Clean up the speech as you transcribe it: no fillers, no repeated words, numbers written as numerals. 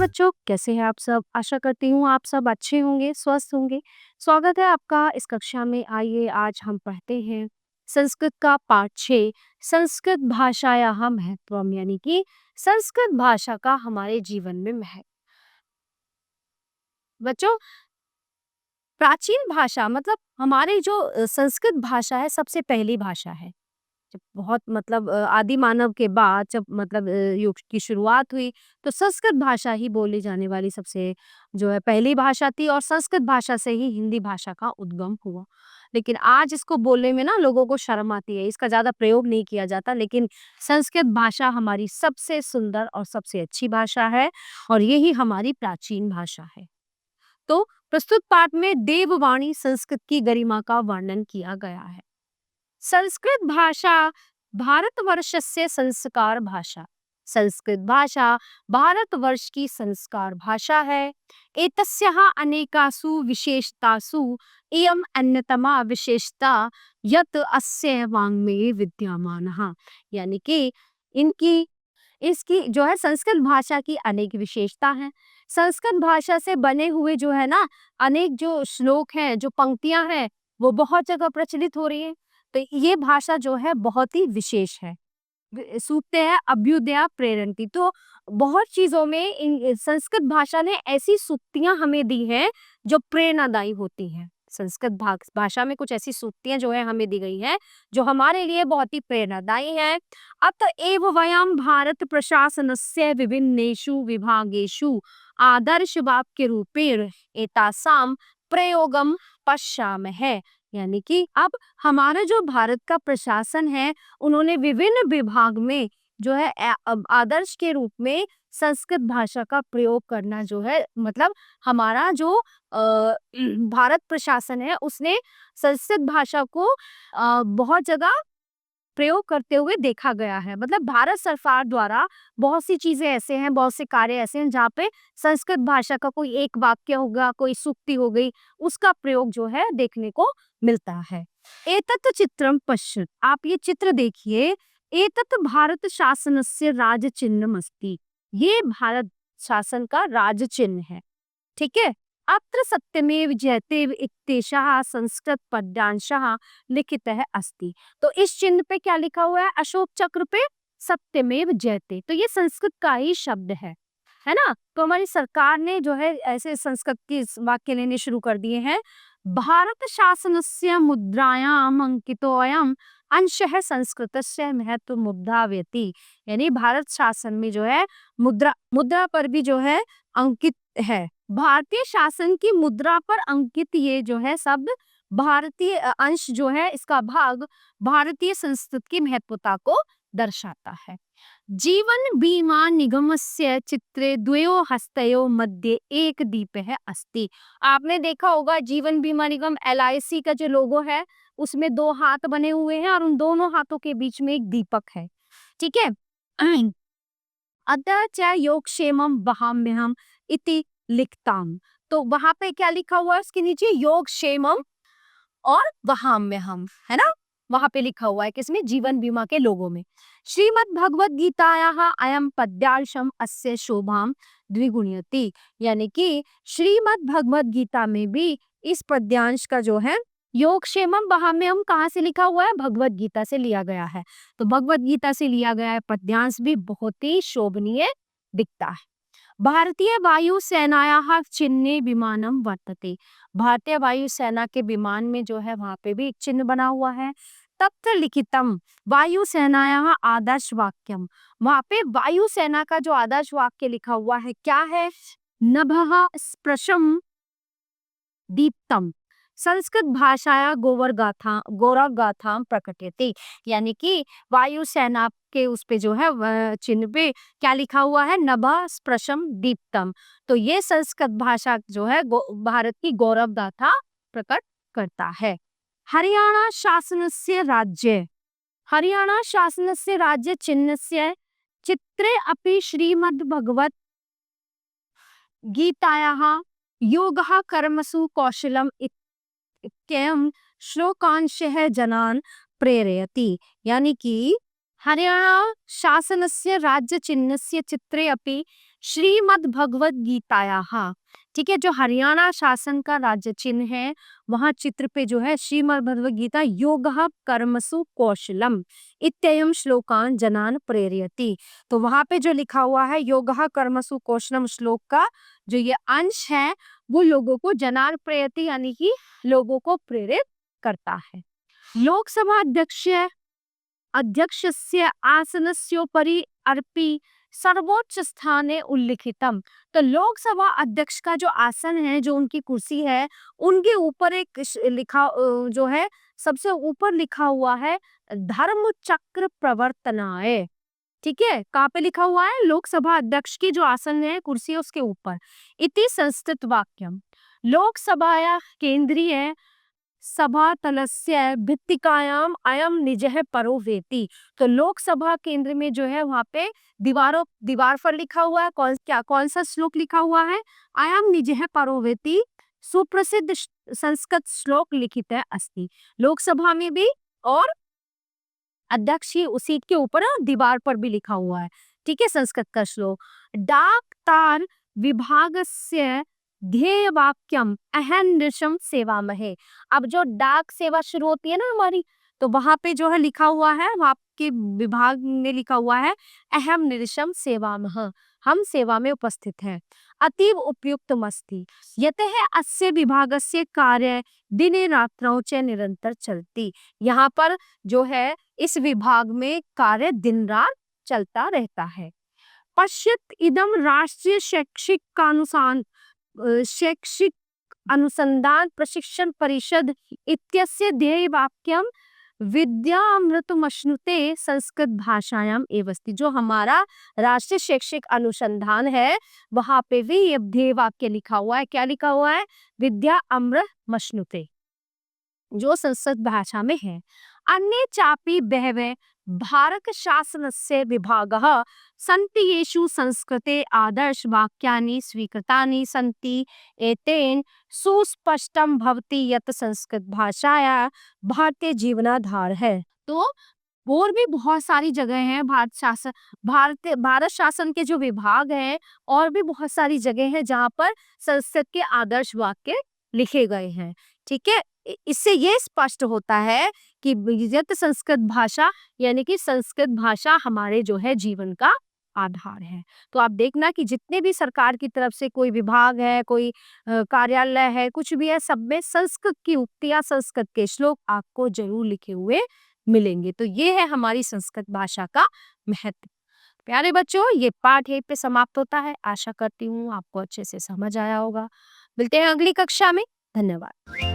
बच्चों, कैसे हैं आप सब? आशा करती हूँ आप सब अच्छे होंगे, स्वस्थ होंगे। स्वागत है आपका इस कक्षा में। आइए आज हम पढ़ते हैं संस्कृत का पाठ 6, संस्कृत भाषायाः महत्वम, यानी कि संस्कृत भाषा का हमारे जीवन में महत्व। बच्चों, प्राचीन भाषा मतलब हमारे जो संस्कृत भाषा है सबसे पहली भाषा है। जब बहुत मतलब आदि मानव के बाद जब मतलब युग की शुरुआत हुई तो संस्कृत भाषा ही बोली जाने वाली सबसे जो है पहली भाषा थी, और संस्कृत भाषा से ही हिंदी भाषा का उद्गम हुआ। लेकिन आज इसको बोलने में ना लोगों को शर्म आती है, इसका ज़्यादा प्रयोग नहीं किया जाता, लेकिन संस्कृत भाषा हमारी सबसे सुंदर और सबसे अच्छी भाषा है, और यही हमारी प्राचीन भाषा है। तो प्रस्तुत पाठ में देववाणी संस्कृत की गरिमा का वर्णन किया गया है। संस्कृत भाषा भारतवर्षस्य संस्कार भाषा। संस्कृत भाषा भारतवर्ष की संस्कार भाषा है। एतस्याः अनेकासु विशेषतासु इयम् अन्यतमा विशेषता यत् अस्य वाङ्मये विद्यमानः, यानी कि इनकी इसकी जो है संस्कृत भाषा की अनेक विशेषता हैं। संस्कृत भाषा से बने हुए जो है ना अनेक जो श्लोक हैं, जो पंक्तियां हैं, वो बहुत जगह प्रचलित हो रही हैं। तो ये भाषा जो है बहुत ही विशेष है। सूक्ते हैं अभ्युदया प्रेरणती, तो बहुत चीजों में इन संस्कृत भाषा ने ऐसी सूक्तियां हमें दी हैं जो प्रेरणादायी होती हैं। संस्कृत भाषा में कुछ ऐसी सूक्तियां जो है हमें दी गई हैं जो हमारे लिए बहुत ही प्रेरणादायी हैं। अतएव वयं भारत प्रशासनस्य विभिन्नेषु विभागेषु आदर्श वाक्य रूपेण एतासाम प्रयोगम पश्यामः, यानी कि अब हमारा जो भारत का प्रशासन है उन्होंने विभिन्न विभाग में जो है आदर्श के रूप में संस्कृत भाषा का प्रयोग करना जो है मतलब हमारा जो भारत प्रशासन है उसने संस्कृत भाषा को बहुत जगह प्रयोग करते हुए देखा गया है। मतलब भारत सरकार द्वारा बहुत सी चीजें ऐसे हैं, बहुत से कार्य ऐसे हैं जहाँ पे संस्कृत भाषा का कोई एक वाक्य होगा, कोई सूक्ति हो गई, उसका प्रयोग जो है देखने को मिलता है। एतत् चित्रम पश्यत, आप ये चित्र देखिए। एतत् भारत शासनस्य राज चिन्हम अस्ति, ये भारत शासन का राज चिन्ह है। ठीक है। अत्र सत्यमेव जयते इत्येषः संस्कृत पद्यांशः लिखितः अस्ति। तो इस चिन्ह पे क्या लिखा हुआ है? अशोक चक्र पे सत्यमेव जयते, तो ये संस्कृत का ही शब्द है ना। तो हमारी सरकार ने जो है ऐसे संस्कृत के वाक्य लेने शुरू कर दिए हैं। भारत शासनस्य मुद्रायाम अंकितोऽयम् अंशः संस्कृतस्य महत्व मुद्रावयति, यानी भारत शासन में जो है मुद्रा मुद्रा पर भी जो है अंकित है। भारतीय शासन की मुद्रा पर अंकित ये जो है शब्द भारतीय अंश जो है, इसका भाग भारतीय संस्कृत की महत्वता को दर्शाता है। जीवन बीमा निगमस्य चित्रे द्वयो हस्तयो मध्ये एक दीपः अस्ति। आपने देखा होगा जीवन बीमा निगम LIC का जो लोगो है उसमें दो हाथ बने हुए हैं और उन दोनों हाथों के बीच में एक दीपक है। ठीक है। अतः च योगक्षेमम वहाम्यहम इति लिखताम, तो वहां पे क्या लिखा हुआ है उसके नीचे? योगक्षेमम और वहाम्यहम, है ना। वहां पे लिखा हुआ है किसमें? जीवन बीमा के लोगों में। श्रीमद् भगवद गीतायाः अयम पद्यांशम अस्य शोभाम द्विगुणयति, यानी कि श्रीमद् भगवद गीता में भी इस पद्यांश का जो है योगक्षेमम वहाम्यहम कहाँ से लिखा हुआ है? भगवद गीता से लिया गया है। तो भगवद गीता से लिया गया है पद्यांश भी बहुत ही शोभनीय दिखता है। भारतीय वायु सेनायाः चिन्हे विमानम वर्तते, भारतीय वायु सेना के विमान में जो है वहां पे भी एक चिन्ह बना हुआ है। तत्र लिखितम वायु सेनायाः आदर्श वाक्यम, वहां पे वायु सेना का जो आदर्श वाक्य लिखा हुआ है क्या है? नभः स्पृशम दीप्तम संस्कृत भाषाया गौरव गाथा प्रकटयति, यानी कि वायु सेना के उस पे जो है चिन्ह पे क्या लिखा हुआ है? नभः स्पृशम दीप्तम, तो ये संस्कृत भाषा जो है भारत की गौरव गाथा प्रकट करता है। हरियाणा शासनस्य राज्य, हरियाणा शासनस्य राज्य चिन्हस्य चित्रे अपि श्रीमद् भगवत गीतायाः योगः कर्मसु कौशलम इत्ययं श्लोकांशः जनान् प्रेरयति, यानी कि हरियाणा शासनस्य राज्य चिन्हस्य चित्रे अपि श्रीमद् भगवद गीतायाः, ठीक है, जो हरियाणा शासन का राज्य चिन्ह है, वहाँ चित्र पे जो है श्रीमद् भगवद गीता योगः कर्मसु कौशलम इत्ययं श्लोकान जनान प्रेरयति। तो वहां पे जो लिखा हुआ है योगः कर्मसु कौशलम श्लोक का जो ये अंश है वो लोगों को जनान प्रेरयति यानी कि लोगों को प्रेरित करता है। लोकसभा अध्यक्षस्य आसनस्योपरि अर्पि सर्वोच्च स्थाने उल्लिखितम। तो लोकसभा अध्यक्ष का जो आसन है, जो उनकी कुर्सी है, उनके ऊपर एक जो है सबसे ऊपर लिखा हुआ है धर्म चक्र प्रवर्तनाय। ठीक है, कहाँ पे लिखा हुआ है? लोकसभा अध्यक्ष की जो आसन है, कुर्सी है, उसके ऊपर। इति संस्कृत वाक्यम लोकसभाया केंद्रीय सभातलस्य भित्तिकायाम अयम निजः परो वेति। तो लोकसभा केंद्र में जो है वहां पे दीवार पर लिखा हुआ है कौन सा श्लोक लिखा हुआ है? अयम निजः परो वेति सुप्रसिद्ध संस्कृत श्लोक लिखित है अस्ति। लोकसभा में भी और अध्यक्ष ही उसी के ऊपर दीवार पर भी लिखा हुआ है। ठीक है, संस्कृत का श्लोक। डाक तार विभागस्य ध्येय वाक्यम अहर्निशम सेवामहे। अब जो डाक सेवा शुरू होती है ना हमारी, तो वहां पे जो है लिखा हुआ है, वहां के विभाग में लिखा हुआ है अहम निरशम सेवामह, हम सेवा में उपस्थित हैं। अतीव उपयुक्त मस्ती यतः अस्य विभागस्य कार्य दिने रात्रौ च निरंतर चलती। यहाँ पर जो है इस विभाग में कार्य दिन रात चलता रहता है। पश्चित इदम राष्ट्रीय शैक्षिक अनुसंधान प्रशिक्षण परिषद इत्यस्य ध्येय वाक्यम विद्यामृतमश्नुते संस्कृत भाषायाम एवस्ति। जो हमारा राष्ट्रीय शैक्षिक अनुसंधान है वहां पे भी ये ध्येय वाक्य लिखा हुआ है। क्या लिखा हुआ है? विद्या अमृत मश्नुते, जो संस्कृत भाषा में है। अन्य चापी बहवे भारत शासनस्य विभागः सन्ति येषु संस्कृते आदर्श वाक्यानि स्वीकृतानि सन्ति एतेन सुस्पष्टं भवति यत् संस्कृत भाषाया भारतीय जीवनाधार है। तो और भी बहुत सारी जगह हैं भारत शासन के जो विभाग हैं, और भी बहुत सारी जगह हैं जहाँ पर संस्कृत के आदर्श वाक्य लिखे गए हैं। ठीक है, इससे ये स्पष्ट होता है कि यत संस्कृत भाषा यानी कि संस्कृत भाषा हमारे जो है जीवन का आधार है। तो आप देखना कि जितने भी सरकार की तरफ से कोई विभाग है, कोई कार्यालय है, कुछ भी है, सब में संस्कृत की उक्तियां, संस्कृत के श्लोक आपको जरूर लिखे हुए मिलेंगे। तो ये है हमारी संस्कृत भाषा का महत्व। प्यारे बच्चों, ये पाठ यहीं पे समाप्त होता है। आशा करती हूँ आपको अच्छे से समझ आया होगा। मिलते हैं अगली कक्षा में। धन्यवाद।